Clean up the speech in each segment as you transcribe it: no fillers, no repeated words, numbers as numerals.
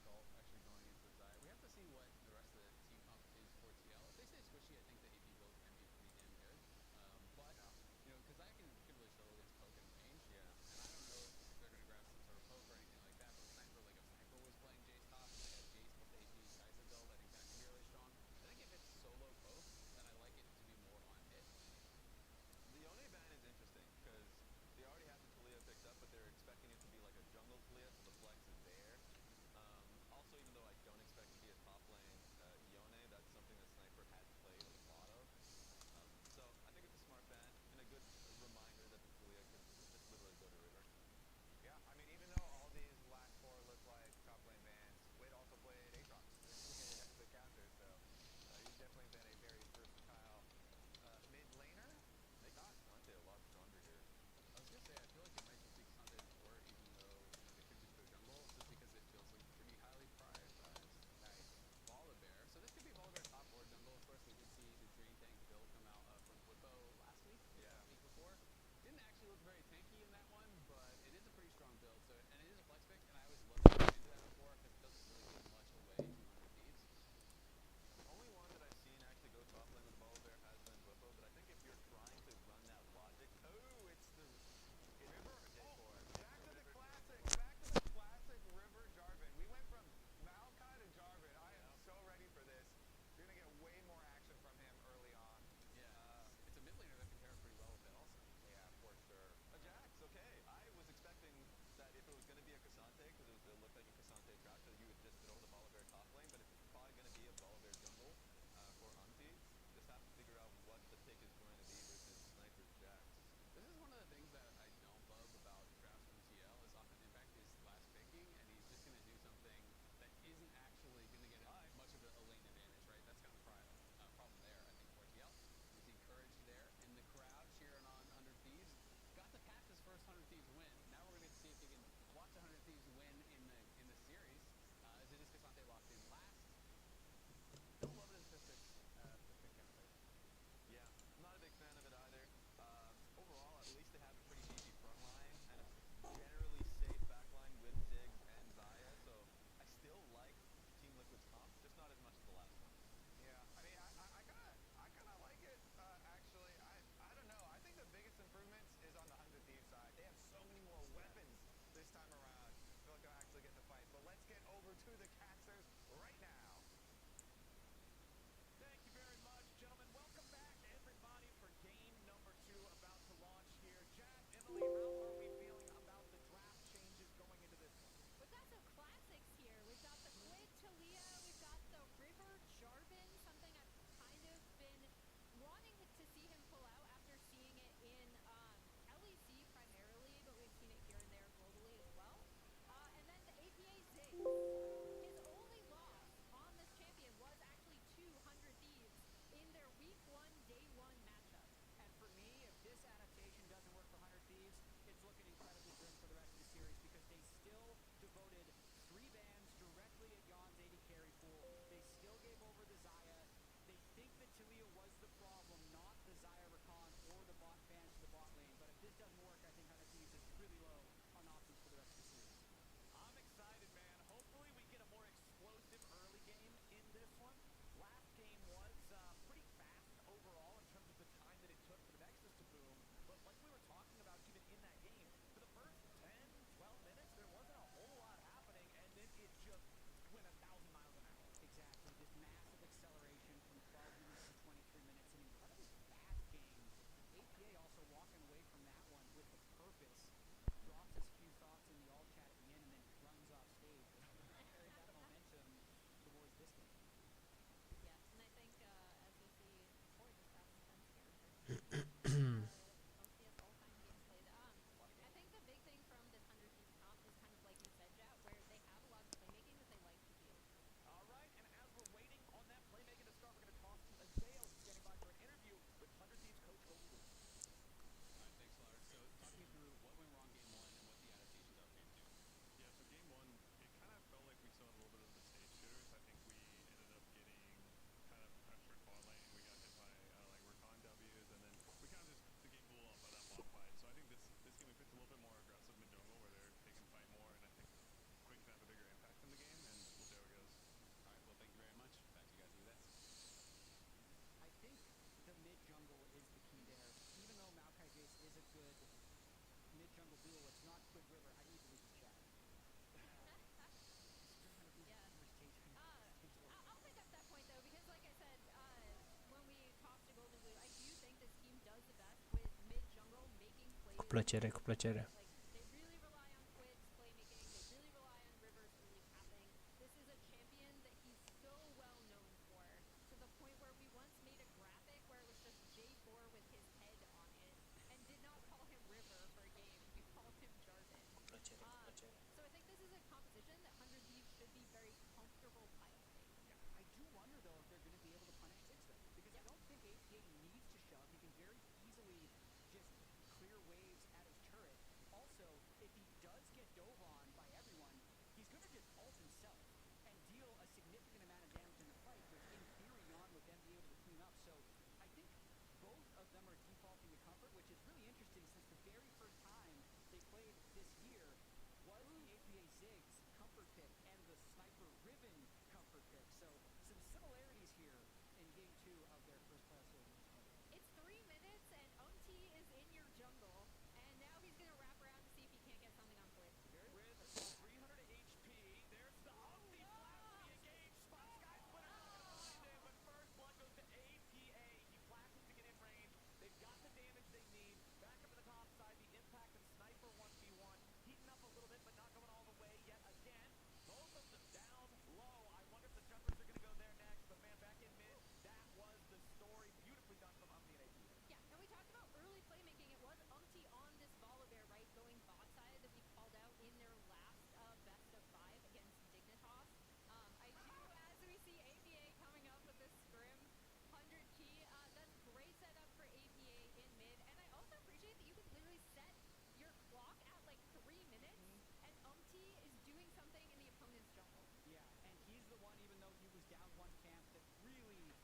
difficult actually going into Zaya. We have to see what the rest of the team comp is for TL. If they stay squishy, I think the AP build can be pretty damn good. But Yeah. because Zaya can really struggle against poke and range, Yeah. and I don't know if they're gonna grab some sort of poke or anything like that. But Sniper, like if Sniper was playing Jace top and like a Jace plus AP Kai'Sa build, I think that can be really strong. I think if it's solo poke, then I like it to be more on hit. The Yone ban is interesting because they already have the Taliyah picked up, but they're expecting it to be like a jungle Taliyah, so the flex is there. Also, even though I don't expect to be a top lane Yone, that's something that Sniper has played a lot of. So I think it's a smart ban and a good reminder that the Taliyah could just literally go to river. Yeah, I mean, even though all these last four look like top lane bans, Wade also played Aatrox in the counter, so he's definitely been a very versatile mid laner. Makes K'Sante a lot stronger here. I was gonna say I feel like it might just be K'Sante support, even though they could just go jungle, just because it feels like pretty highly prioritized. Nice. Volibear. So this could be Volibear top or jungle. Of course, we did see the Dream Tank build come out from Bwipo last week, Yeah. the week before. Didn't actually look very tanky in that one, but it is a pretty strong build. So and it is a flex pick, and I always love to get into that before because it doesn't really give much away to 100 Thieves. The only one that I've seen actually go top lane with a Volibear has been Bwipo, but I think if you're trying to run that logic, it's River, oh, J4. It's back the to the river classic, J4. back to the classic River Jarvan. We went from Maokai to Jarvan. I am Yeah. so ready for this. You're gonna get way more action from him early on. Yeah, it's a mid laner that can pair up pretty well with it also. Yeah, for sure. A Jax, okay. I was expecting that if it was going to be a K'Sante, because it looked like a K'Sante trap, that you would just throw the Volibear top lane, but it's probably going to be a Volibear jungle for Unti. Just have to figure out what the pick is going to be versus Sniper's Jax. This is one of the things that I don't love about drafts from TL is Often Impact is last picking, and he's just going to do something that isn't actually going to get him Hi. much of a lane advantage, right? That's kind of the problem there, I think, for TL. We see Courage there in the crowd cheering on 100 Thieves. Got to pack his first 100 Thieves win. Now we're going to see if he can watch 100 Thieves win in the series, as it is K'Sante locked in last. Don't love it as fifth pick counter. Yeah, I'm not a big fan of it either. Overall, at least they have a pretty beefy front line and a generally safe back line with Ziggs and Xayah, so I still like Team Liquid's comp, just not as much as the last one. Yeah, I mean, I kind of like it. Actually, I don't know. I think the biggest improvements is on the 100 Thieves side. They have so many more weapons this time around. I feel like they'll actually get the fight. But let's get over to the casters right now. Thank you very much, gentlemen. Welcome back, everybody, for game number 2 about to launch here. Jack, Emily, how are we feeling about the draft changes going into this one? We've got some classics here. We've got the Quid Talia, we've got the River Jarvan, something I've kind of been wanting to see him pull out after seeing it in LEC primarily, but we've seen it here and there globally as well. And then the APA Ziggs. His only loss on this champion was actually 200 Thieves in their week 1, day 1 matchup. And for me, if this adaptation doesn't work for 100 Thieves, it's looking incredibly grim for the rest of the series because they still devoted 3 bans directly at Yon's AD carry pool. They still gave over the Xayah. They think that Taliyah was the problem, not the Xayah Rakan or the bot bans to the bot lane. But if this doesn't work, I think 100 Thieves is really low on options for the rest of the series. I'm excited, man. Hopefully we get a more explosive early game in this one. Last game was pretty fast overall in terms of the time that it took for the Nexus to boom. But like we were talking about even in that game, for the first 10, 12 minutes, there wasn't a whole lot happening, and then it just went 1,000 miles an hour. Exactly. This massive acceleration from 12 minutes to 23 minutes plăcere, cu plăcere. Like, they really rely on Quid's playmaking. They really rely on Rivers' early pathing. This is a champion that he's so well known for, to the point where we once made a graphic where it was just J4 with his head on it, and did not call him River for games. We called him Jarvan. Plăcere, cu plăcere. So I think this is a composition that 100 Thieves should be very comfortable piloting. I do wonder, though, if they're going to be able to punish Ziggs, though. Because I don't think APA needs to shove. He can very easily just clear waves at his turret. Also, if he does get dove on by everyone, he's going to just ult himself and deal a significant amount of damage in the fight, which in theory Yon would then be able to clean up. So I think both of them are defaulting to comfort, which is really interesting since the very first time they played this year was the APA Ziggs comfort pick and the Sniper Riven comfort pick. So some similarities here in game 2 of their first playoff series. It's 3 minutes and Umti is in your jungle, and now he's gonna wrap around to see if he can't get something on Quid. With 300 HP, there's the Umpty flash, the engage spot. Sky Splitter gonna find him, but first blood goes to APA. He flashes to get in range. They've got the damage they need. Back up to the top side, the impact of Sniper 1v1. Heating up a little bit, but not going all the way yet again. Both of them down low. I wonder if the junglers are gonna go there next, but man, back in mid, that was the story. Beautifully done from Umpty and APA. Yeah, and we talked about early playmaking. It was Umti on this Volibear, right, going bot side that we called out in their last best of 5 against Dignitas. I do, as we see APA coming up with this scrim 100 key. That's great setup for APA in mid, and I also appreciate that you can literally set your clock at like 3 minutes, and Umti is doing something in the opponent's jungle. Yeah, and he's the one, even though he was down one camp, that really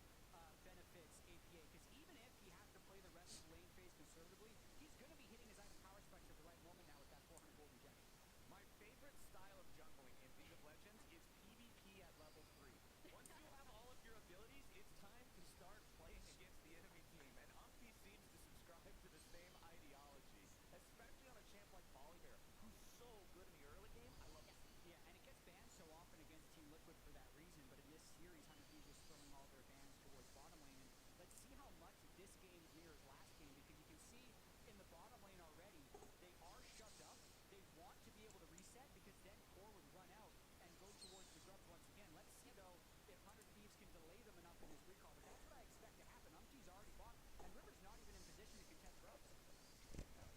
benefits APA. Because even if he has to play the rest of lane phase conservatively, he's going to be hitting his item power specs at the right moment now with that 400 gold rejection. My favorite style of jungling in League of Legends is PvP at level 3. Once you have all of your abilities, it's time to start playing against the enemy team. And Umpty seems to subscribe to the same ideology, especially on a champ like Volibear, who's so good in the early game. I love to see. Yeah, and it gets banned so often against Team Liquid for that reason, but in this series, 100 Thieves is throwing all their bans towards bottom lane, and let's see how much this game mirrors last game, because you can see in the bottom lane already, they are shoved up. They want to be able to reset, because then Core would run out and go towards the grubs once again. Let's see, though, if 100 Thieves can delay them enough in this recall, but that's what I expect to happen. Umti's already bought, and River's not even in position to contest grubs.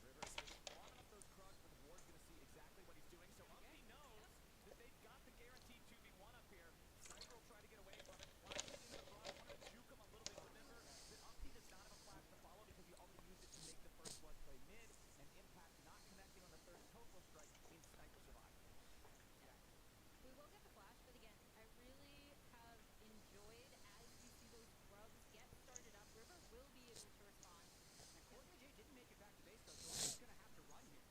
Rivers is farming up those Krugs, but the ward's going to see exactly what he's doing. So Umpty knows that they've got the guaranteed 2v1 up here. Sniper will try to get away from it. Flashes into the front, wanted to juke him a little bit. Remember that Umpty does not have a flash to follow because he already used it to make the first blood play mid, and Impact not connecting on the third Total Strike means Sniper survived. We will get the flash, but again, I really have enjoyed as you see those grubs get started up. River will be able to respond. And Core JJ didn't make it back to base, though, so he's going to have to run here.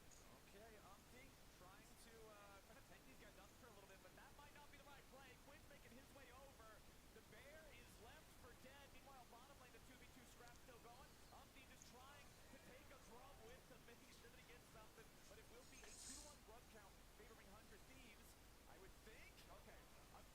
Okay, Umpty trying to tank these guys up for a little bit, but that might not be the right play. Quinn's making his way over. The bear is left for dead. Meanwhile, bottom lane, the 2v2 scrap still going. Umpty just trying to take a grub with to make sure that he gets something, but it will be a 2-1 grub count favoring 100 Thieves. I would think. Okay,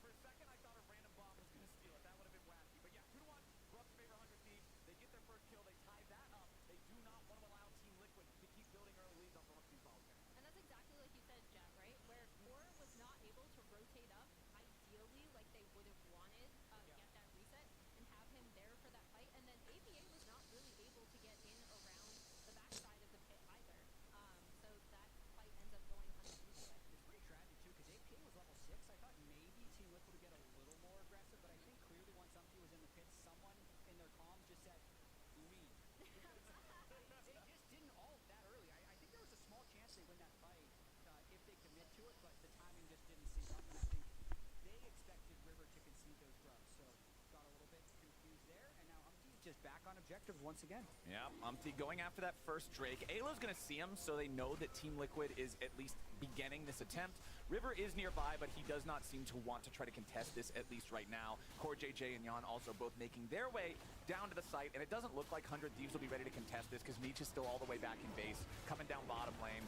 for a second I thought a random bomb was going to steal it. That would have been wacky. But yeah, 2-1, grubs favor 100 Thieves. They get their first kill. They tie that up. They do not want to allow Team Liquid to keep building early leads off of 100 Volibear. And that's exactly like you said, Jack, right? Where Core was not able to rotate up ideally like they would have wanted, get that reset, and have him there for that fight. And then APA was not really able to get in around the backside of the pit either. So that fight ends up going 100 Thieves away. It's pretty tragic, too, because APA was level 6. I thought maybe Team Liquid would get a little more aggressive, but I think clearly once Umpty was in the pit, someone in their comms just said, leave. They just didn't ult that early. I think there was a small chance they win that fight if they commit to it, but the timing just didn't sync up, and I think they expected River to concede those grubs, so got a little bit confused there, and now Umpty's just back on objectives once again. Yeah, Umpty going after that first Drake. Alo's going to see him, so they know that Team Liquid is at least beginning this attempt. River is nearby, but he does not seem to want to try to contest this, at least right now. Core JJ and Yon also both making their way down to the site, and it doesn't look like 100 Thieves will be ready to contest this because Meech is still all the way back in base, coming down bottom lane.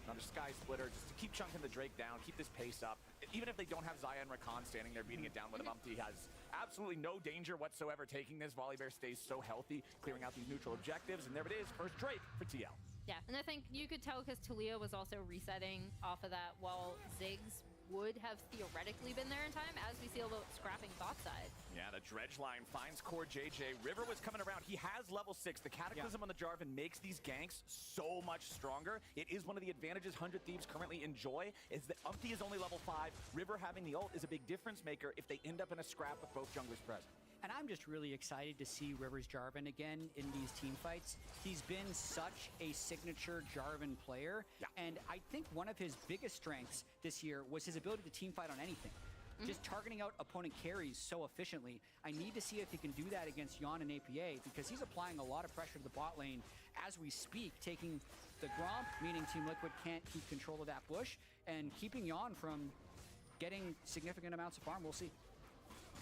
Another Sky Splitter just to keep chunking the Drake down, keep this pace up. Even if they don't have Xayah and Rakan standing there beating it down with him, Umpty has absolutely no danger whatsoever taking this. Volibear stays so healthy, clearing out these neutral objectives, and there it is, first Drake for TL. Yeah, and I think you could tell because Talia was also resetting off of that while Ziggs would have theoretically been there in time, as we see a little scrapping bot side. Yeah, the dredge line finds Core JJ. River was coming around. He has level 6. The Cataclysm on the Jarvan makes these ganks so much stronger. It is one of the advantages 100 Thieves currently enjoy, is that Umpty is only level 5. River having the ult is a big difference maker if they end up in a scrap with both junglers present. And I'm just really excited to see Rivers Jarvan again in these team fights. He's been such a signature Jarvan player. Yeah. And I think one of his biggest strengths this year was his ability to team fight on anything. Just targeting out opponent carries so efficiently. I need to see if he can do that against Yon and APA, because he's applying a lot of pressure to the bot lane as we speak, taking the Gromp, meaning Team Liquid can't keep control of that bush, and keeping Yon from getting significant amounts of farm. We'll see.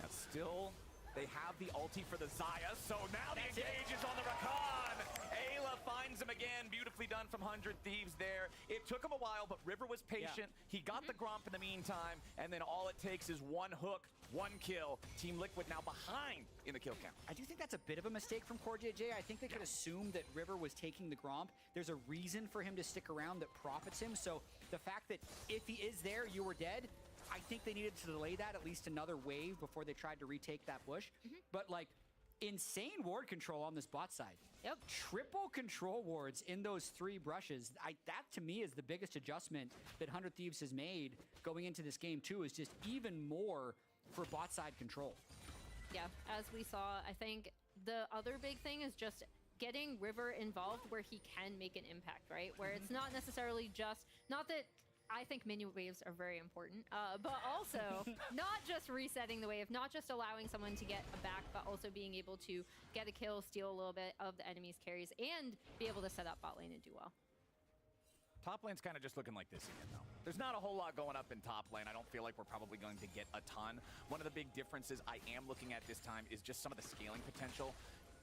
And still, they have the ulti for the Xayah, so now the engage is on the Rakan. Ayla finds him again. Beautifully done from 100 Thieves there. It took him a while, but River was patient. Yeah. He got the Gromp in the meantime, and then all it takes is one hook, one kill. Team Liquid now behind in the kill count. I do think that's a bit of a mistake from Core JJ. I think they could assume that River was taking the Gromp. There's a reason for him to stick around that profits him. So the fact that if he is there, you were dead, I think they needed to delay that at least another wave before they tried to retake that bush. But like, insane ward control on this bot side. Yep. Triple control wards in those 3 brushes. That to me is the biggest adjustment that 100 Thieves has made going into this game too, is just even more for bot side control. Yeah, as we saw, I think the other big thing is just getting River involved where he can make an impact, right? Where it's not necessarily just, not that I think minion waves are very important, but also not just resetting the wave, not just allowing someone to get a back, but also being able to get a kill, steal a little bit of the enemy's carries, and be able to set up bot lane and do well. Top lane's kind of just looking like this again, though. There's not a whole lot going up in top lane. I don't feel like we're probably going to get a ton. One of the big differences I am looking at this time is just some of the scaling potential.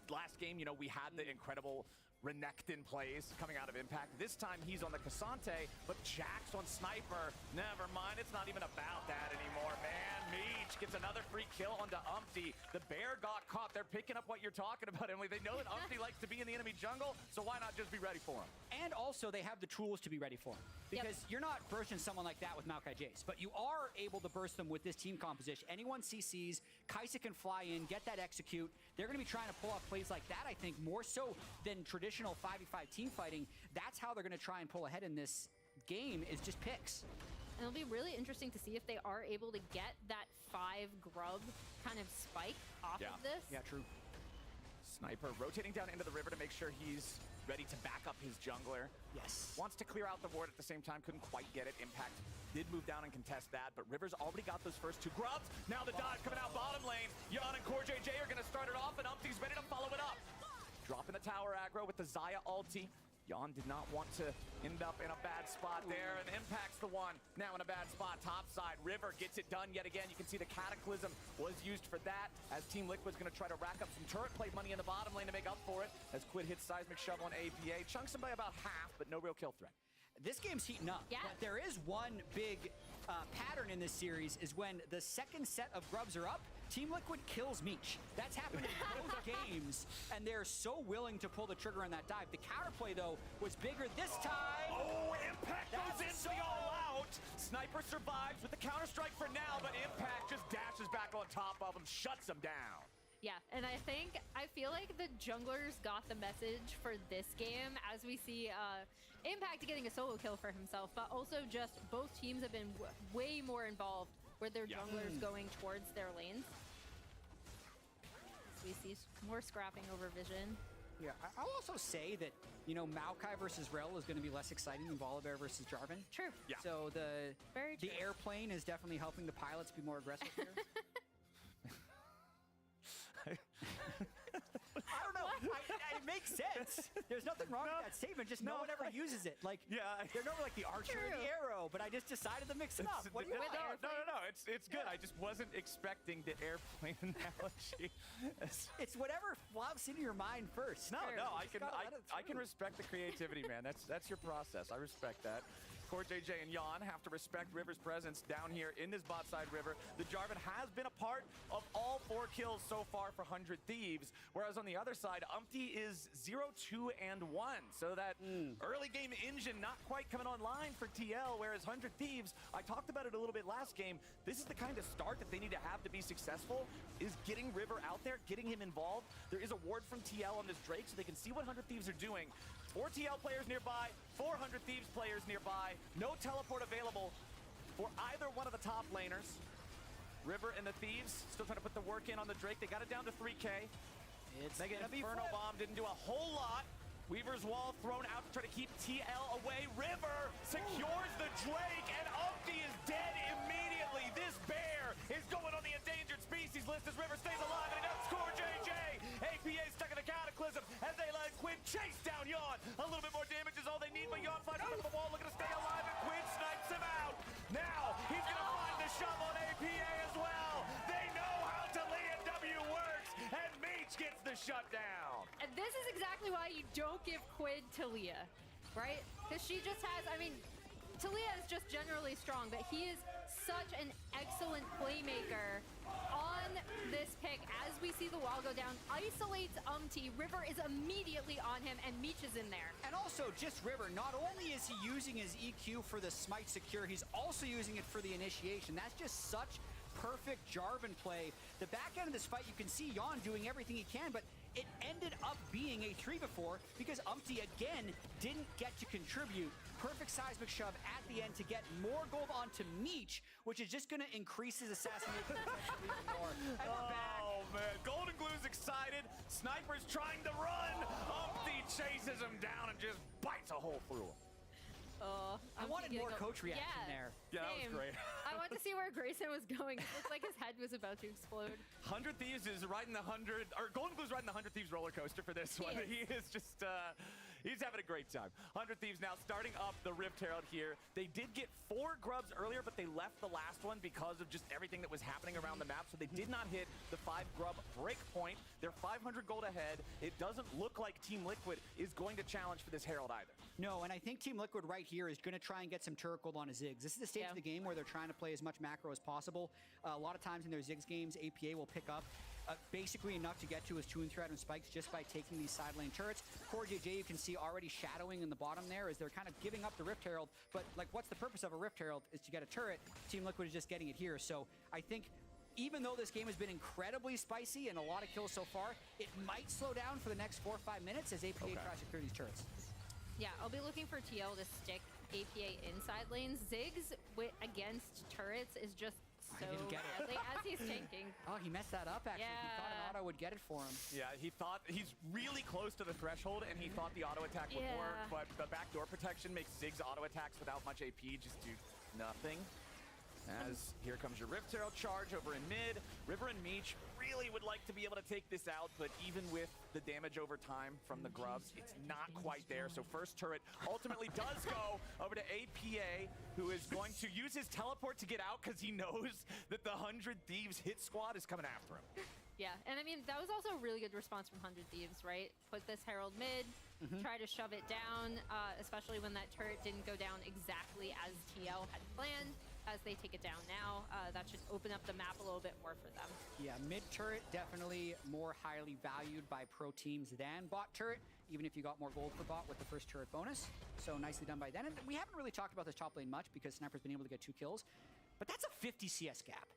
Last game, you know, we had the incredible Renekton plays coming out of Impact. This time he's on the Cassante, but Jax on Sniper. Never mind, it's not even about that anymore, man. Meech gets another free kill onto Umpty. The bear got caught. They're picking up what you're talking about, Emily. They know that Umpty likes to be in the enemy jungle, so why not just be ready for him? And also, they have the tools to be ready for him. Because you're not bursting someone like that with Maokai Jace, but you are able to burst them with this team composition. Anyone CCs, Kaisa can fly in, get that execute. They're going to be trying to pull off plays like that, I think, more so than traditional 5v5 team fighting. That's how they're going to try and pull ahead in this game, is just picks. And it'll be really interesting to see if they are able to get that 5 grub kind of spike off of this. Yeah, true. Sniper rotating down into the river to make sure he's ready to back up his jungler. Yes. Wants to clear out the ward at the same time, couldn't quite get it. Impact did move down and contest that, but River's already got those first 2 grubs. Now the dive coming out bottom lane. Yon and Core JJ are gonna start it off, and Umpty's ready to follow it up. Dropping the tower aggro with the Xayah ulti. Yon did not want to end up in a bad spot there, and Impact's the one now in a bad spot. Top side, River gets it done yet again. You can see the Cataclysm was used for that, as Team Liquid's going to try to rack up some turret play money in the bottom lane to make up for it, as Quid hits Seismic Shovel on APA. Chunks him by about half, but no real kill threat. This game's heating up. Yeah. But there is one big pattern in this series, is when the second set of grubs are up, Team Liquid kills Meech. That's happened in both games, and they're so willing to pull the trigger on that dive. The counterplay, though, was bigger this time. Oh, Impact That's goes in so- the all-out. Sniper survives with the counter-strike for now, but Impact just dashes back on top of him, shuts him down. Yeah, and I feel like the junglers got the message for this game, as we see Impact getting a solo kill for himself, but also just both teams have been way more involved with their junglers going towards their lanes. So we see more scrapping over vision. Yeah, I'll also say that, you know, Maokai versus Rel is going to be less exciting than Volibear versus Jarvan. True. Yeah. So the Very true. airplane is definitely helping the pilots be more aggressive here. I don't know. It makes sense. There's nothing wrong with that statement. Just no one ever uses it. Like, Yeah. they're never like the archer or True. the arrow, but I just decided to mix it up. What do you With want? No, it's good. I just wasn't expecting the airplane analogy. It's whatever flops into your mind first. No, Sure. no, Just gotta let it I can through. respect the creativity, man. That's your process. I respect that. Core JJ and Jan have to respect River's presence down here in this bot side River. The Jarvan has been a part of all 4 kills so far for 100 Thieves, whereas on the other side, Umpty is 0-2-1. So that early game engine not quite coming online for TL, whereas 100 Thieves, I talked about it a little bit last game. This is the kind of start that they need to have to be successful, is getting River out there, getting him involved. There is a ward from TL on this Drake, so they can see what 100 Thieves are doing. 4 TL players nearby, 400 Thieves players nearby. No teleport available for either one of the top laners. River and the Thieves still trying to put the work in on the Drake. They got it down to 3K. It's Mega gonna be Inferno flip. Bomb didn't do a whole lot. Weaver's Wall thrown out to try to keep TL away. River secures the Drake, and Umpty is dead immediately. This bear is going on the endangered species list as River stays alive, and he does score JJ. APA stuck in the Cataclysm as they let Quinn chase down Yawn. A little bit more damage is all they need, but Yawn finds him on the wall, looking to stay alive, and Quinn snipes him out. Now he's going to find the shove on APA as well. They know how Talia W works, and Meech gets the shutdown. And this is exactly why you don't give Quid Talia, right? Because she just has, I mean, Talia is just generally strong, but he is such an excellent playmaker on this pick. As we see the wall go down, isolates Umpty. River is immediately on him, and Meech is in there. And also, just River, not only is he using his EQ for the Smite Secure, he's also using it for the initiation. That's just such perfect Jarvan play. The back end of this fight, you can see Yawn doing everything he can, but it ended up being a 3-4 because Umpty again didn't get to contribute. Perfect seismic shove at the end to get more gold onto Meech, which is just going to increase his assassination potential even more. And we're back. Oh man, Golden Glue's excited. Sniper's trying to run. Umpty chases him down and just bites a hole through him. I wanted more coach reaction there. Yeah, that was Same. great. I want to see where Grayson was going. It looked like his head was about to explode. 100 Thieves is riding the 100, or Golden Glue's riding the 100 Thieves roller coaster for this one. is. He is just, he's having a great time. 100 Thieves now starting up the Rift Herald here. They did get 4 grubs earlier, but they left the last one because of just everything that was happening around the map, so they did not hit the 5 grub break point. They're 500 gold ahead. It doesn't look like Team Liquid is going to challenge for this Herald either. No, and I think Team Liquid right here is going to try and get some turret gold on his Ziggs. This is the stage of the game where they're trying to play as much macro as possible. A lot of times in their Ziggs games, APA will pick up basically enough to get to his 2 and 3 item spikes just by taking these side lane turrets. Core JJ, you can see already shadowing in the bottom there as they're kind of giving up the Rift Herald. But like, what's the purpose of a Rift Herald? Is to get a turret. Team Liquid is just getting it here. So I think even though this game has been incredibly spicy and a lot of kills so far, it might slow down for the next 4 or 5 minutes as APA tries to clear these turrets. Yeah, I'll be looking for TL to stick APA inside lanes. Ziggs against turrets is just so didn't get it. deadly as he's tanking. Oh, he messed that up actually. He thought an Yeah. auto would get it for him. Yeah, he thought he's really close to the threshold, and he thought the auto attack would work, Yeah. but the backdoor protection makes Ziggs auto attacks without much AP just do nothing. As here comes your Rift Herald charge over in mid. River and Meech really would like to be able to take this out, but even with the damage over time from the grubs, it's not quite there. So first turret ultimately does go over to APA, who is going to use his teleport to get out because he knows that the 100 Thieves hit squad is coming after him. Yeah, and I mean, that was also a really good response from 100 Thieves, right? Put this Herald mid, try to shove it down, especially when that turret didn't go down exactly as TL had planned. As they take it down now, that should open up the map a little bit more for them. Yeah, mid turret definitely more highly valued by pro teams than bot turret, even if you got more gold for bot with the first turret bonus. So nicely done by Den. And we haven't really talked about this top lane much because Sniper's been able to get 2 kills, but that's a 50 CS gap.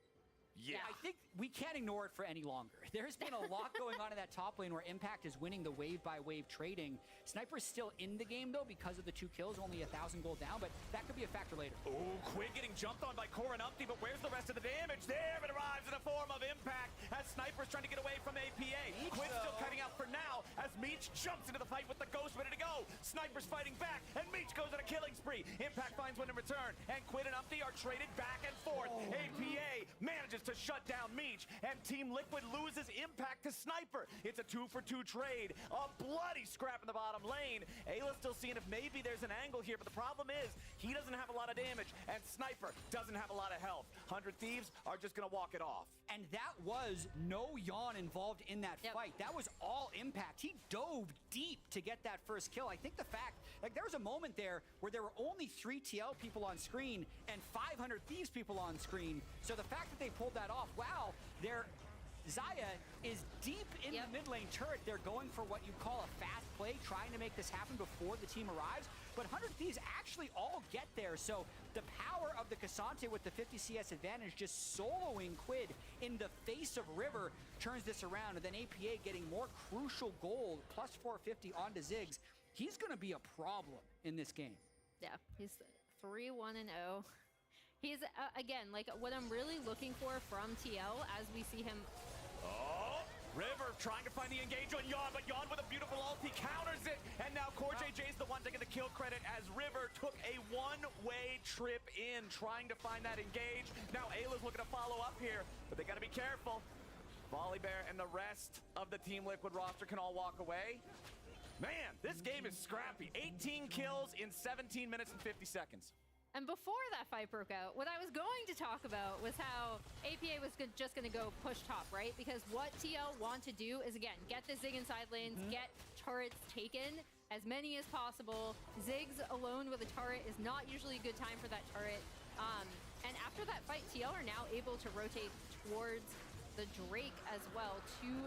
Yeah. I think we can't ignore it for any longer. There's been a lot going on in that top lane where Impact is winning the wave-by-wave trading. Sniper's still in the game, though, because of the 2 kills, only 1,000 gold down, but that could be a factor later. Oh, Quinn getting jumped on by Core and Umpty, but where's the rest of the damage? There it arrives in the form of Impact as Sniper's trying to get away from APA. Quinn's still cutting out for now as Meech jumps into the fight with the Ghost ready to go. Sniper's fighting back, and Meech goes on a killing spree. Impact finds one in return, and Quinn and Umpty are traded back and forth. APA manages to shut down Meech, and Team Liquid loses Impact to Sniper. It's a 2-for-2 trade. A bloody scrap in the bottom lane. Ayla's still seeing if maybe there's an angle here, but the problem is he doesn't have a lot of damage, and Sniper doesn't have a lot of health. 100 Thieves are just gonna walk it off. And that was no Yawn involved in that Yep. fight. That was all Impact. He dove deep to get that first kill. I think the fact, like, there was a moment there where there were only 3 TL people on screen and 500 Thieves people on screen. So the fact that they pulled that off, wow, Xayah is deep in Yep. the mid lane turret. They're going for what you call a fast play, trying to make this happen before the team arrives. But 100 Thieves actually all get there. So the power of the Cassante with the 50 CS advantage, just soloing Quid in the face of River, turns this around. And then APA getting more crucial gold, plus 450 onto Ziggs. He's going to be a problem in this game. Yeah, he's 3-1-0. He's, again, like, what I'm really looking for from TL as we see him. Oh, River trying to find the engage on Yawn, but Yawn with a beautiful ult, he counters it, and now CoreJJ's the one taking the kill credit as River took a one-way trip in, trying to find that engage. Now Ayla's looking to follow up here, but they gotta be careful. Volibear and the rest of the Team Liquid roster can all walk away. Man, this game is scrappy. 18 kills in 17 minutes and 50 seconds. And before that fight broke out, what I was going to talk about was how APA was just going to go push top, right? Because what TL want to do is, again, get the Zig inside lanes, get turrets taken, as many as possible. Ziggs alone with a turret is not usually a good time for that turret. And after that fight, TL are now able to rotate towards the Drake as well, 2-1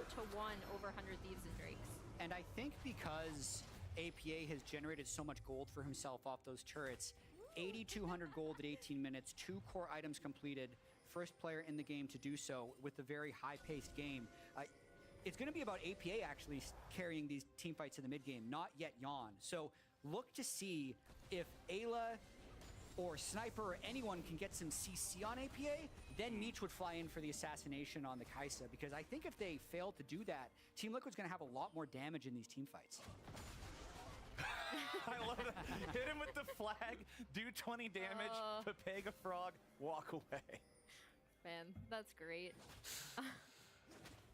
over 100 Thieves and Drakes. And I think because APA has generated so much gold for himself off those turrets, 8,200 gold at 18 minutes, 2 core items completed, first player in the game to do so with a very high-paced game. It's going to be about APA actually carrying these team fights in the mid game, not yet Yawn. So look to see if Ayla or Sniper or anyone can get some CC on APA, then Meech would fly in for the assassination on the Kai'Sa, because I think if they fail to do that, Team Liquid's going to have a lot more damage in these team fights. I love it. Hit him with the flag, do 20 damage, Pepega Frog, walk away. Man, that's great.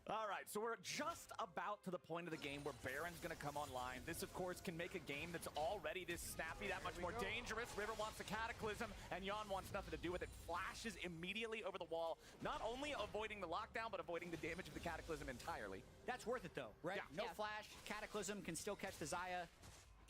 All right, so we're just about to the point of the game where Baron's going to come online. This, of course, can make a game that's already this snappy, that much more dangerous. River wants the Cataclysm, and Yawn wants nothing to do with it. Flashes immediately over the wall, not only avoiding the lockdown, but avoiding the damage of the Cataclysm entirely. That's worth it, though, right? Yeah. No flash, Cataclysm can still catch the Xayah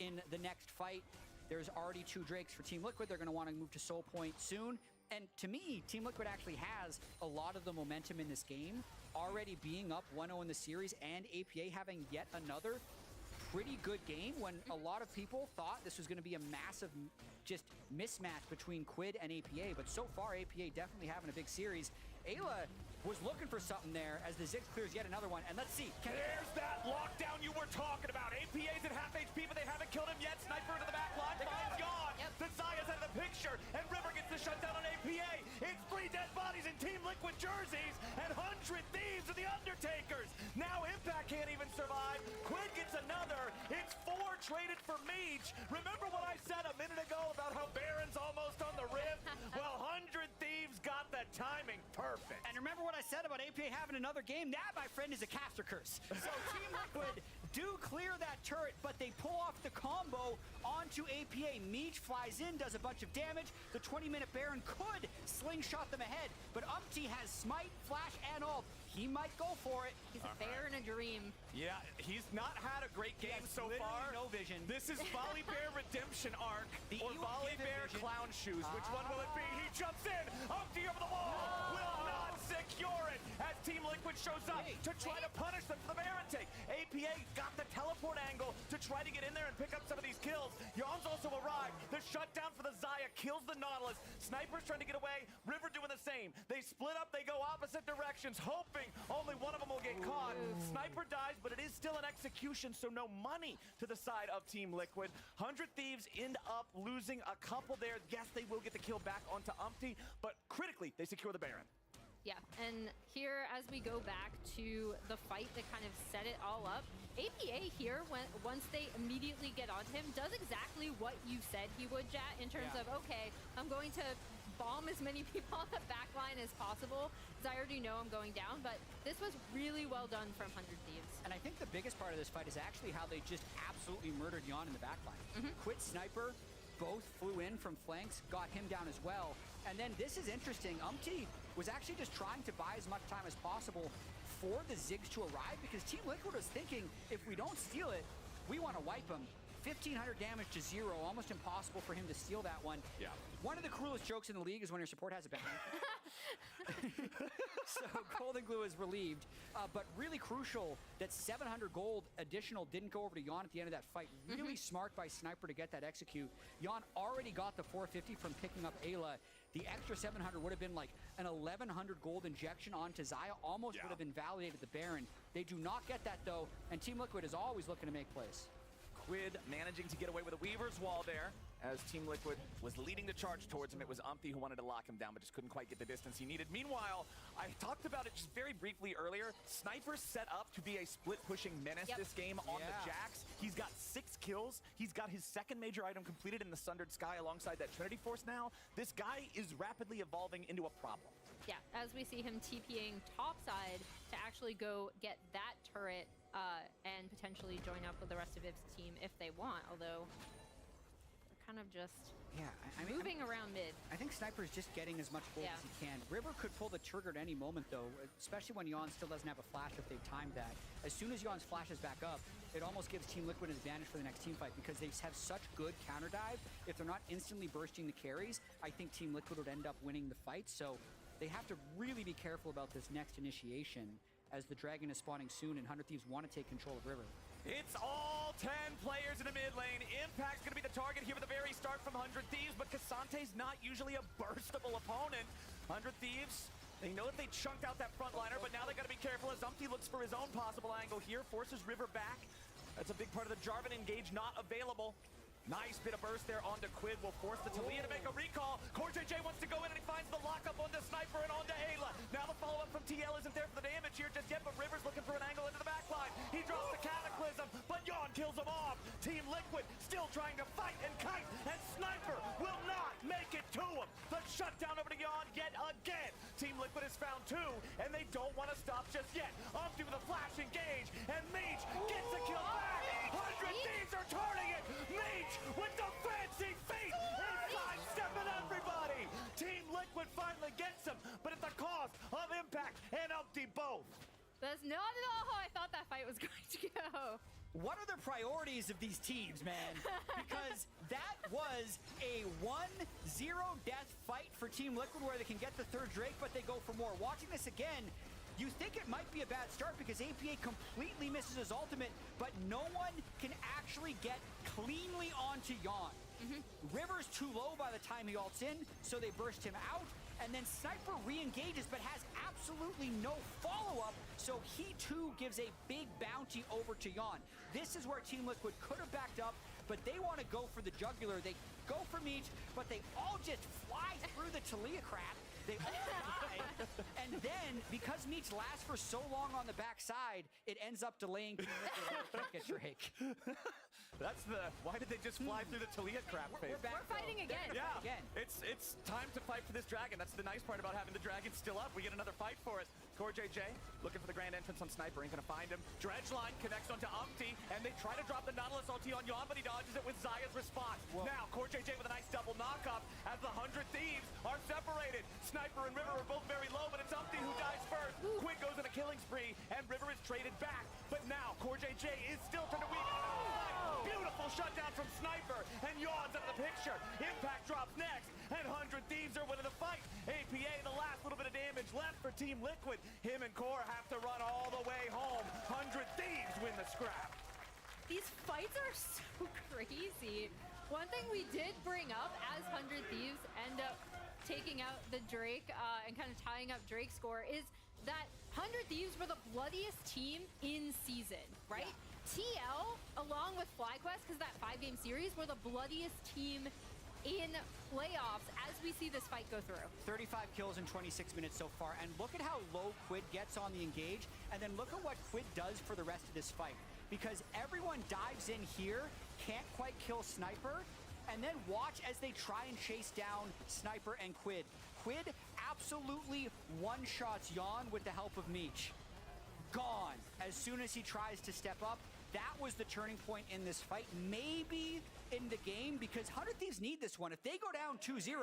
in the next fight. There's already 2 Drakes for Team Liquid. They're going to want to move to Soul Point soon. And to me, Team Liquid actually has a lot of the momentum in this game, already being up 1-0 in the series, and APA having yet another pretty good game when a lot of people thought this was going to be a massive just mismatch between Quid and APA. But so far, APA definitely having a big series. Ayla was looking for something there as the Ziggs clears yet another one. And let's see. There's that lockdown you were talking about. APA's at half HP, but they haven't killed him yet. Sniper into the back line, finds Yawn. The Xayah's out of the picture, and River gets the shutdown on APA. It's 3 dead bodies in Team Liquid jerseys, and 100 Thieves are the Undertakers. Now Impact can't even survive. Quid gets another. It's 4 traded for Meech. Remember what I said a minute ago about how Baron's almost on the rim? Well, 100 Thieves got the timing perfect. And remember what I said about APA having another game? That, my friend, is a caster curse. So Team Liquid do clear that turret, but they pull off the combo onto APA. Meech flies in, does a bunch of damage. The 20-minute Baron could slingshot them ahead, but Umpty has smite, flash, and ult. He might go for it. He's a bear in a dream. Yeah, he's not had a great game so far. No vision. This is Volibear Redemption Arc, The or Ewok gave him Volibear vision. Clown Shoes. Which one will it be? He jumps in. Umpty over the wall. Will not secure it as Team Liquid shows up to try to punish them for the Baron take. APA got the teleport angle to try to get in there and pick up some of these kills. Yawn's also arrived. The shutdown for the Xayah kills the Nautilus. Sniper's trying to get away. River doing the same. They split up. They go opposite directions, hoping only one of them will get caught. Sniper dies, but it is still an execution, so no money to the side of Team Liquid. 100 Thieves end up losing a couple there. Yes, they will get the kill back onto Umpty, but critically, they secure the Baron. Yeah, and here as we go back to the fight that kind of set it all up, APA here, once they immediately get onto him, does exactly what you said he would, Jat, in terms of, okay, I'm going to bomb as many people on the back line as possible, because I already know I'm going down, but this was really well done from 100 Thieves. And I think the biggest part of this fight is actually how they just absolutely murdered Yawn in the backline. Quid Sniper both flew in from flanks, got him down as well. And then this is interesting. Umpty was actually just trying to buy as much time as possible for the Ziggs to arrive, because Team Liquid was thinking, if we don't steal it, we want to wipe them. 1,500 damage to 0, almost impossible for him to steal that one. Yeah. One of the cruelest jokes in the league is when your support has a ban. So Golden Glue is relieved, but really crucial that 700 gold additional didn't go over to Yon at the end of that fight. Really smart by Sniper to get that execute. Yon already got the 450 from picking up Ayla. The extra 700 would have been like an 1,100 gold injection onto Xayah, almost would have invalidated the Baron. They do not get that though, and Team Liquid is always looking to make plays. Quid managing to get away with a Weaver's Wall there as Team Liquid was leading the charge towards him. It was Umpty who wanted to lock him down, but just couldn't quite get the distance he needed. Meanwhile, I talked about it just very briefly earlier. Sniper set up to be a split-pushing menace this game on the Jax. He's got 6 kills. He's got his second major item completed in the Sundered Sky alongside that Trinity Force now. This guy is rapidly evolving into a problem. Yeah, as we see him TPing topside to actually go get that turret and potentially join up with the rest of Iv's team if they want, although they're kind of just moving around mid. I think Sniper's just getting as much gold as he can. River could pull the trigger at any moment though, especially when Yon still doesn't have a flash if they've timed that. As soon as Yon's flashes back up, it almost gives Team Liquid an advantage for the next team fight because they have such good counter dive. If they're not instantly bursting the carries, I think Team Liquid would end up winning the fight. So they have to really be careful about this next initiation as the Dragon is spawning soon and 100 Thieves want to take control of River. It's all 10 players in the mid lane. Impact's going to be the target here at the very start from 100 Thieves, but Kasante's not usually a burstable opponent. 100 Thieves, they know that they chunked out that frontliner, but now they got to be careful as Umpty looks for his own possible angle here, forces River back. That's a big part of the Jarvan engage not available. Nice bit of burst there onto Quid, will force the Taliyah to make a recall. CoreJJ wants to go in and he finds the lockup onto Sniper and onto Ayla. Now the follow-up from TL isn't there for the damage here just yet, but River's looking for an angle into the backline. He drops the Cataclysm, but Yon kills him off. Team Liquid still trying to fight and kite, and Sniper will not make it to him. The shutdown over to Yon yet again. Team Liquid has found 2, and they don't want to stop just yet. Umpty with a flash engage, and Meech gets the kill back. 100 Thieves are turning it. Meech with the fancy feet. He's sidestepping everybody. Team Liquid finally gets him, but at the cost of Impact and Umpty both. That's not at all how I thought that fight was going to go. What are the priorities of these teams, man? Because that was a 1-0 death fight for Team Liquid where they can get the third Drake, but they go for more. Watching this again, you think it might be a bad start because APA completely misses his ultimate, but no one can actually get cleanly onto Yon. River's too low by the time he ults in, so they burst him out, and then Sniper re-engages but has absolutely no follow-up, so he too gives a big bounty over to Yon. This is where Team Liquid could have backed up, but they want to go for the jugular. They go for Meech, but they all just fly through the Taliyah crap. They all die, and then, because Meech lasts for so long on the backside, it ends up delaying Team Liquid and can't get Drake. That's the, why did they just fly through the Taliyah crap phase? We're back, We're fighting again. Yeah, again. It's time to fight for this dragon. That's the nice part about having the dragon still up. We get another fight for it. CoreJJ looking for the grand entrance on Sniper, ain't gonna find him. Dredgeline connects onto Umpty, and they try to drop the Nautilus ulti on Yon, but he dodges it with Xayah's response. Now, CoreJJ with a nice double knockup as the 100 Thieves are separated. Sniper and River are both very low, but it's Umpty who dies first. Quid goes on a killing spree, and River is traded back. But now, CoreJJ is still trying to weave it out of the fight. Beautiful shutdown from Sniper, and Yon's out of the picture. Impact drops next, and 100 Thieves are winning the fight. APA, the last little bit of damage left for Team Liquid. Him and Core have to run all the way home. 100 Thieves win the scrap. These fights are so crazy. One thing we did bring up as 100 Thieves end up taking out the Drake and kind of tying up Drake's score is that 100 Thieves were the bloodiest team in season, right? TL, along with FlyQuest, because that 5-game series, were the bloodiest team in playoffs as we see this fight go through. 35 kills in 26 minutes so far, and look at how low Quid gets on the engage, and then look at what Quid does for the rest of this fight. Because everyone dives in here, can't quite kill Sniper, and then watch as they try and chase down Sniper and Quid. Quid absolutely one-shots Yon with the help of Meech. Gone as soon as he tries to step up. that was the turning point in this fight, maybe in the game, because 100 Thieves need this one. If they go down 2-0,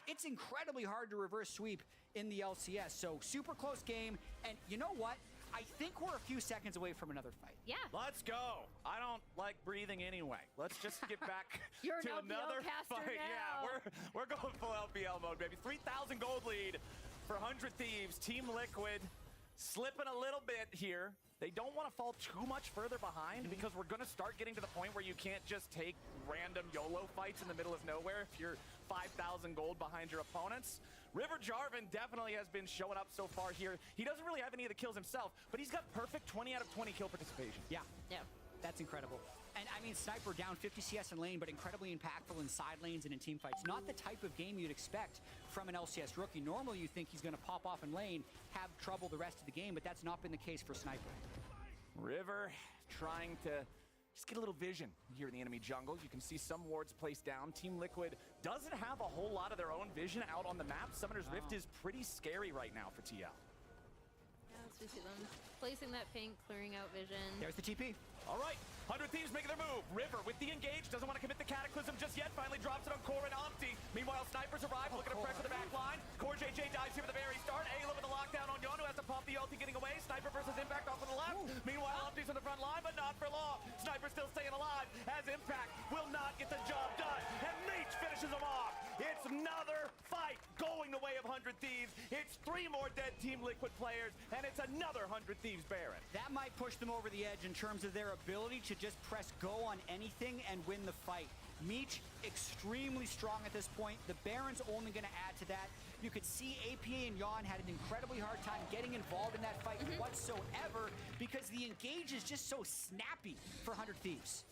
it's incredibly hard to reverse sweep in the LCS. So super close game, and you know what? I think we're a few seconds away from another fight. Yeah. Let's go. I don't like breathing anyway. Let's just get back You're to an LPL another caster fight. now. Yeah, we're going full LPL mode, baby. 3,000 gold lead for 100 Thieves. Team Liquid slipping a little bit here. They don't want to fall too much further behind because we're going to start getting to the point where you can't just take random YOLO fights in the middle of nowhere if you're 5,000 gold behind your opponents. River Jarvan definitely has been showing up so far here. He doesn't really have any of the kills himself, but he's got perfect 20 out of 20 kill participation. Yeah. Yeah. That's incredible. And I mean, Sniper down 50 CS in lane, but incredibly impactful in side lanes and in team fights. Not the type of game you'd expect from an LCS rookie. Normally you think he's going to pop off in lane, have trouble the rest of the game, but that's not been the case for Sniper. River trying to just get a little vision here in the enemy jungle. You can see some wards placed down. Team Liquid doesn't have a whole lot of their own vision out on the map. Summoner's Rift is pretty scary right now for TL. Yeah, as we see them placing that pink, clearing out vision. There's the TP. All right, 100 Thieves making their move. River with the engage, doesn't want to commit the Cataclysm just yet. Finally drops it on Core and Omti. Meanwhile, Snipers arrive, looking to pressure the back line. Core JJ dies here at the very start. Ayla with the lockdown on Yon, who has to pop the ulti, getting away. Sniper versus Impact off to the left. Meanwhile, Omti's on the front line, but not for long. Sniper still staying alive, as Impact will not get the job done. And Leech finishes him off. It's another fight going the way of 100 Thieves. It's 3 more dead Team Liquid players, and it's another 100 Thieves Baron. That might push them over the edge in terms of their ability to just press go on anything and win the fight. Meech extremely strong at this point. The Baron's only going to add to that. You could see APA and Yon had an incredibly hard time getting involved in that fight whatsoever because the engage is just so snappy for 100 Thieves.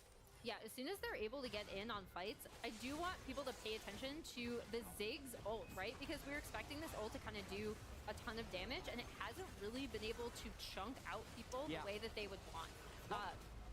Yeah, as soon as they're able to get in on fights, I do want people to pay attention to the Ziggs ult, right? Because we were expecting this ult to kind of do a ton of damage, and it hasn't really been able to chunk out people the way that they would want.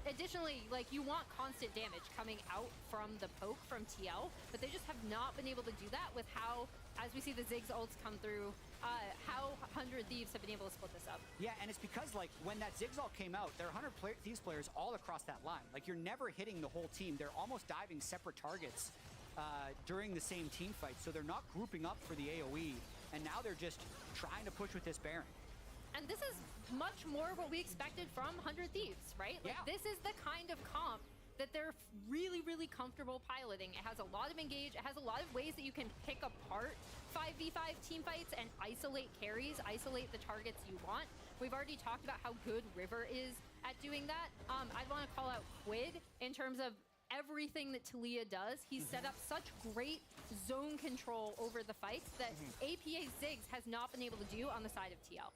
Additionally, like, you want constant damage coming out from the poke from TL, but they just have not been able to do that with how, as we see the Ziggs ults come through, how 100 Thieves have been able to split this up. Yeah, and it's because, like, when that Ziggs ult came out, there are 100 Thieves players all across that line. Like, you're never hitting the whole team. They're almost diving separate targets during the same team fight, so they're not grouping up for the AoE, and now they're just trying to push with this Baron. And this is much more what we expected from 100 Thieves, right? Like, this is the kind of comp that they're really, really comfortable piloting. It has a lot of engage. It has a lot of ways that you can pick apart 5v5 team fights and isolate carries, isolate the targets you want. We've already talked about how good River is at doing that. I'd want to call out Quid in terms of everything that Taliyah does. He's set up such great zone control over the fights that APA Ziggs has not been able to do on the side of TL.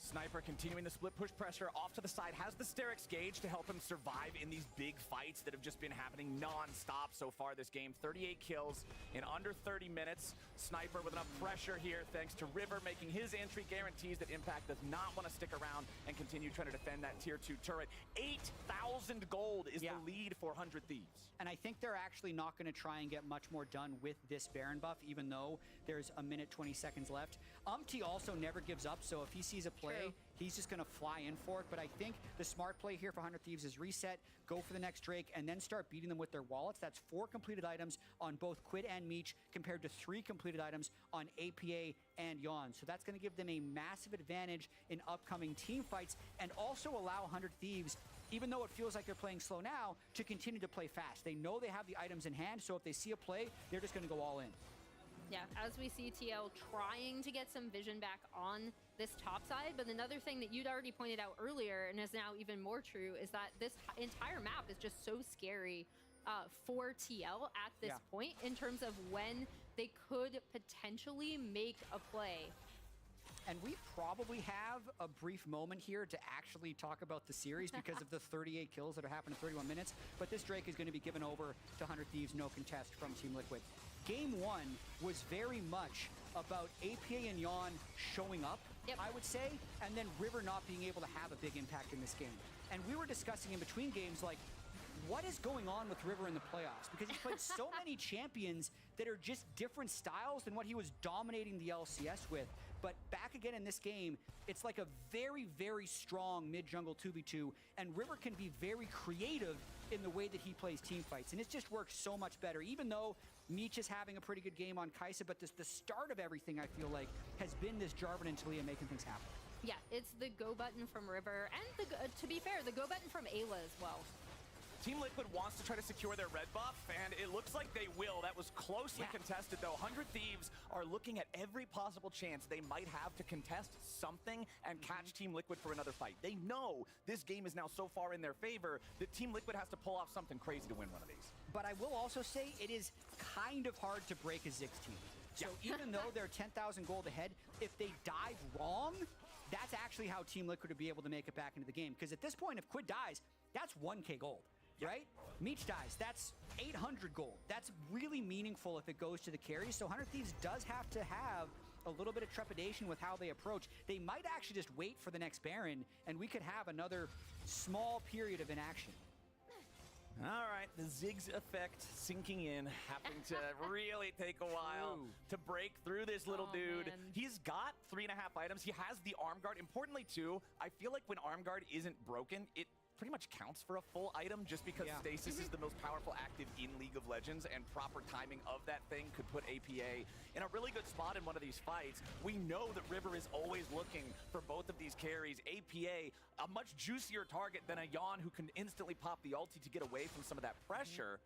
Sniper continuing the split push pressure off to the side, has the Sterix gauge to help him survive in these big fights that have just been happening non-stop so far this game. 38 kills in under 30 minutes. Sniper with enough pressure here thanks to River making his entry, guarantees that Impact does not want to stick around and continue trying to defend that tier 2 turret. 8,000 gold is the lead for 100 Thieves. And I think they're actually not going to try and get much more done with this Baron buff, even though there's a minute 20 seconds left. Umti also never gives up, so if he sees a play, he's just going to fly in for it. But I think the smart play here for 100 Thieves is reset, go for the next Drake, and then start beating them with their wallets. That's 4 completed items on both Quid and Meech, compared to 3 completed items on APA and Yon. So that's going to give them a massive advantage in upcoming team fights, and also allow 100 Thieves, even though it feels like they're playing slow now, to continue to play fast. They know they have the items in hand, so if they see a play, they're just going to go all in. Yeah, as we see TL trying to get some vision back on this top side, but another thing that you'd already pointed out earlier, and is now even more true, is that this entire map is just so scary for TL at this point, in terms of when they could potentially make a play. And we probably have a brief moment here to actually talk about the series because of the 38 kills that are happening in 31 minutes, but this Drake is going to be given over to 100 Thieves, no contest from Team Liquid. Game 1 was very much about APA and Yon showing up, I would say, and then River not being able to have a big impact in this game. And we were discussing in between games, like, what is going on with River in the playoffs? Because he's played so many champions that are just different styles than what he was dominating the LCS with. But back again in this game, it's like a very, very strong mid-jungle 2v2, and River can be very creative in the way that he plays team fights, and it just works so much better, even though Meech is having a pretty good game on Kai'Sa, but the start of everything, I feel like, has been this Jarvan and Taliyah making things happen. Yeah, it's the go button from River, and to be fair, the go button from Ayla as well. Team Liquid wants to try to secure their red buff, and it looks like they will. That was closely contested, though. 100 Thieves are looking at every possible chance they might have to contest something and catch Team Liquid for another fight. They know this game is now so far in their favor that Team Liquid has to pull off something crazy to win one of these. But I will also say it is kind of hard to break a Ziggs team. So even though they're 10,000 gold ahead, if they dive wrong, that's actually how Team Liquid would be able to make it back into the game. Because at this point, if Quid dies, that's 1k gold, right? Meech dies, that's 800 gold. That's really meaningful if it goes to the carry. So 100 Thieves does have to have a little bit of trepidation with how they approach. They might actually just wait for the next Baron, and we could have another small period of inaction. All right, the Ziggs effect sinking in, having to really take a while to break through this little dude. Man. He's got 3.5 items. He has the arm guard. Importantly, too, I feel like when arm guard isn't broken, it pretty much counts for a full item just because Stasis is the most powerful active in League of Legends, and proper timing of that thing could put APA in a really good spot in one of these fights. We know that River is always looking for both of these carries. APA, a much juicier target than a Yon who can instantly pop the ulti to get away from some of that pressure.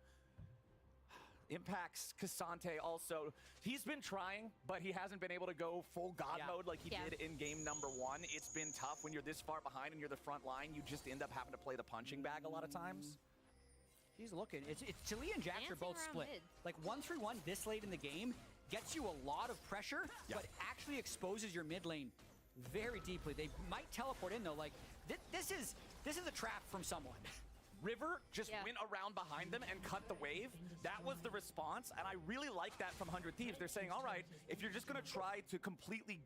Impacts K'Sante also. He's been trying, but he hasn't been able to go full God mode like he did in game number 1. It's been tough when you're this far behind and you're the front line. You just end up having to play the punching bag a lot of times. He's looking. It's Taliyah and Jax are both split. Mid. Like 1-3-1 this late in the game gets you a lot of pressure, but actually exposes your mid lane very deeply. They might teleport in though. Like this is a trap from someone. River just went around behind them and cut the wave. That was the response, and I really like that from 100 Thieves. They're saying, all right, if you're just going to try to completely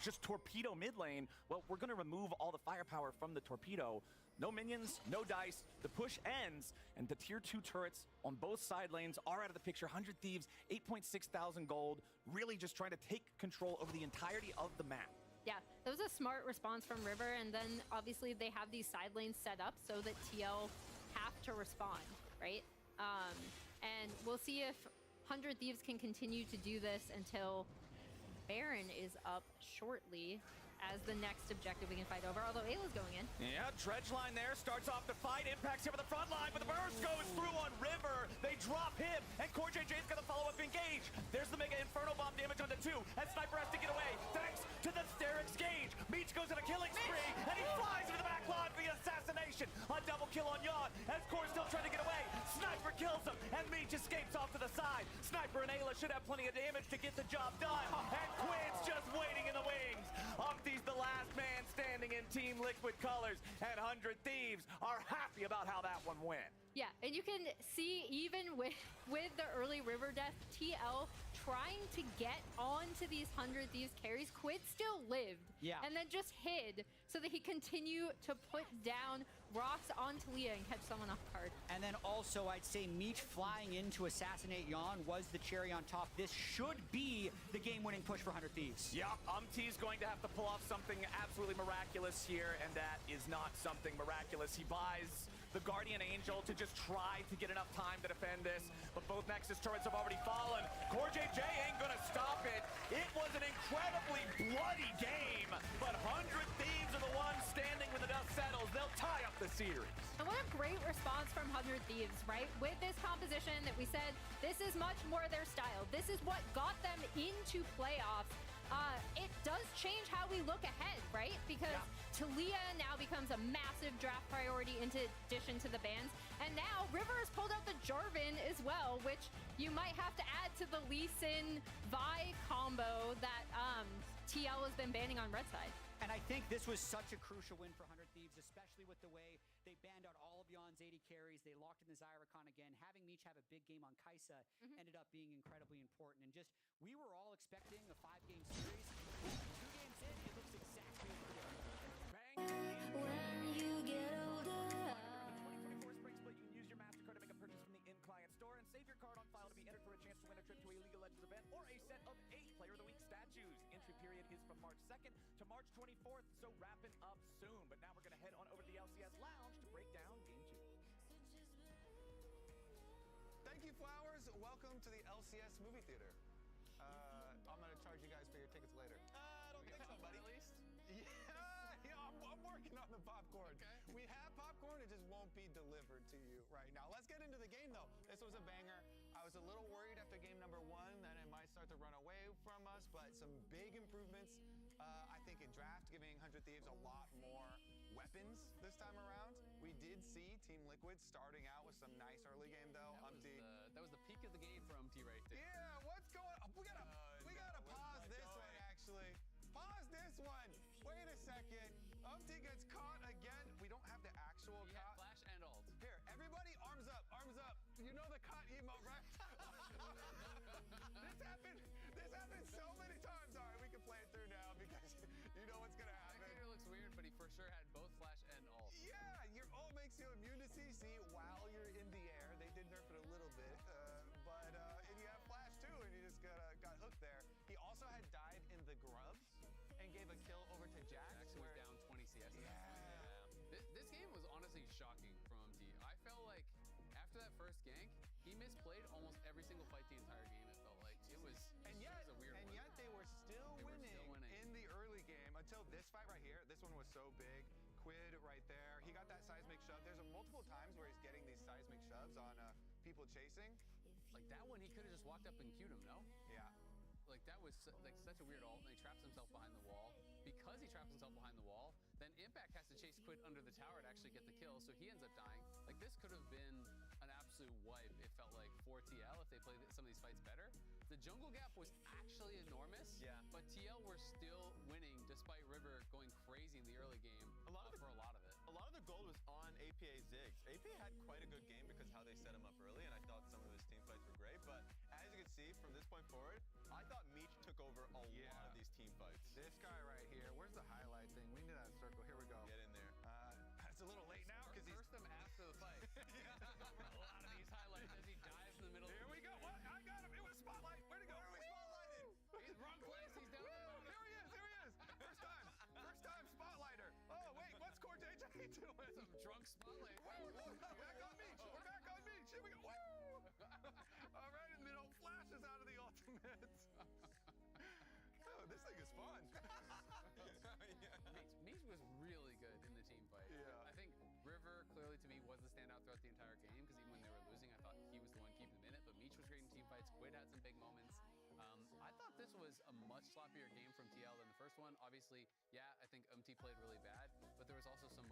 just torpedo mid lane, well, we're going to remove all the firepower from the torpedo. No minions, no dice. The push ends, and the tier 2 turrets on both side lanes are out of the picture. 100 Thieves, 8.6 thousand gold, really just trying to take control over the entirety of the map. Yeah, that was a smart response from River, and then obviously they have these side lanes set up so that TL have to respond, right? And we'll see if 100 Thieves can continue to do this until Baron is up shortly as the next objective we can fight over, although Ayla's going in. Yeah, Dredge line there, starts off the fight, impacts here for the front line, but the burst goes through on River. They drop him, and CoreJJ's got the follow-up engage. There's the Mega Inferno Bomb damage on the 2, and Sniper has to get away, thanks to the Sterix Gauge. Meech goes on a killing spree, and he flies into the back line for the assassination. A double kill on Yon, as Core still trying to get away. Sniper kills him, and Meech escapes off to the side. Sniper and Ayla should have plenty of damage to get the job done, and Quid's just waiting in the wings. Umpty's the last man standing in Team Liquid colors, and 100 Thieves are happy about how that one went. Yeah, and you can see even with the early River death, TL trying to get onto these 100 Thieves carries. Quid still lived, and then just hid so that he continued to put down rocks on Taliyah and catch someone off guard. And then also, I'd say Meech flying in to assassinate Yon was the cherry on top. This should be the game-winning push for 100 Thieves. Yeah, Umpty's going to have to pull off something absolutely miraculous here, and that is not something miraculous. He buys the Guardian Angel to just try to get enough time to defend this, but both Nexus turrets have already fallen. CoreJJ ain't gonna stop it. It was an incredibly bloody game, but 100 Thieves are the ones standing when the dust settles. They'll tie up the series. And what a great response from 100 Thieves, right? With this composition that we said, this is much more their style. This is what got them into playoffs. It does change how we look ahead, right? Because Taliyah now becomes a massive draft priority in addition to the bans. And now River has pulled out the Jarvan as well, which you might have to add to the Lee Sin Vi combo that TL has been banning on red side. And I think this was such a crucial win for 100 Thieves, especially with the way they banned out all of Yon's 80 carries. They locked in the Zyricon again. Having Meech have a big game on Kai'Sa ended up being incredibly important. And just, we were all expecting a 5-game series. 2 games in, it looks exactly like it. When you get older. 2024 Spring Split, you can use your MasterCard to make a purchase from the in-client store and save your card on file to be entered for a chance to win a trip to a League of Legends event or a set of 8 Player of the Week statues. entry period is from March 2nd to March 24th, so wrapping up soon. But now we're going to head on over to the LCS Lounge to break down Game 2. Thank you, Flowers. Welcome to the LCS movie theater. I'm gonna charge you guys for your tickets later. I don't think so, buddy. At least. Yeah, I'm working on the popcorn. Okay. We have popcorn, it just won't be delivered to you right now. Let's get into the game, though. This was a banger. I was a little worried after game number 1 that it might start to run away from us, but some big improvements, I think, in draft, giving 100 Thieves a lot more weapons this time around. We did see Team Liquid starting out with some nice early game, though. That was the peak of the game for UMT right there. Yeah, what's going on? We gotta pause this one, actually. Pause this one. Wait a second. UMT gets caught again. We don't have the actual He had caught. flash and ult. Here, everybody, arms up, arms up. You know the caught emote, right? This happened so many times. All right, we can play it through now because you know what's gonna happen. Spectator looks weird, but he for sure had both flash and ult. Yeah, your ult makes you immune to CC while you're in the air. They did nerf it a little bit, and you have flash too, and you just got hooked there. He also had died in the grubs and gave a kill over to Jax. Jax was down 20 CS. Yeah. This game was honestly shocking from UMT. I felt like after that first gank, he misplayed almost every single fight the entire game. It felt like it was a weird one. Yet they were still winning in the early game until this fight right here. This one was so big. Quid right there. He got that seismic shove. There's multiple times where he's getting these seismic shoves on people chasing. Like that one, he could have just walked up and queued him, no? Yeah. Like that was like such a weird ult, and he traps himself behind the wall. Because he traps himself behind the wall, then Impact has to chase Quid under the tower to actually get the kill, so he ends up dying. Like this could have been an absolute wipe, it felt like, for TL if they played some of these fights better. The jungle gap was actually enormous, but TL were still winning despite River going crazy in the early game for a lot of it. A lot of the gold was on APA Ziggs. APA had quite a good game because how they set him up early, and I thought some of his team fights were great, but as you can see, from this point forward, I thought Meech took over a lot of these team fights. This guy right here, where's the highlight thing? We need that circle. Here we go. Get in there. It's a little late now because he's... First them after the fight. A lot of these highlights as he dives in the middle. Here we go. What? I got him. It was spotlight. Where'd he go? Where are we spotlighted? He's wrong place. He's down there. Here he is. Here he is. First time spotlighter. Oh, wait. What's Core JJ doing? Some drunk spotlight. Woo! Back on Meech. We're back on Meech. Here we go. Woo! All right, and then it flashes out of the ultimate. Oh, this thing is fun. Meech was really good in the team fight. Yeah. I think River, clearly to me, was the standout throughout the entire game, because even when they were losing, I thought he was the one keeping them in it, but Meech was great in team fights. Quid had some big moments. I thought this was a much sloppier game from TL than the first one. Obviously, yeah, I think UMT played really bad, but there was also some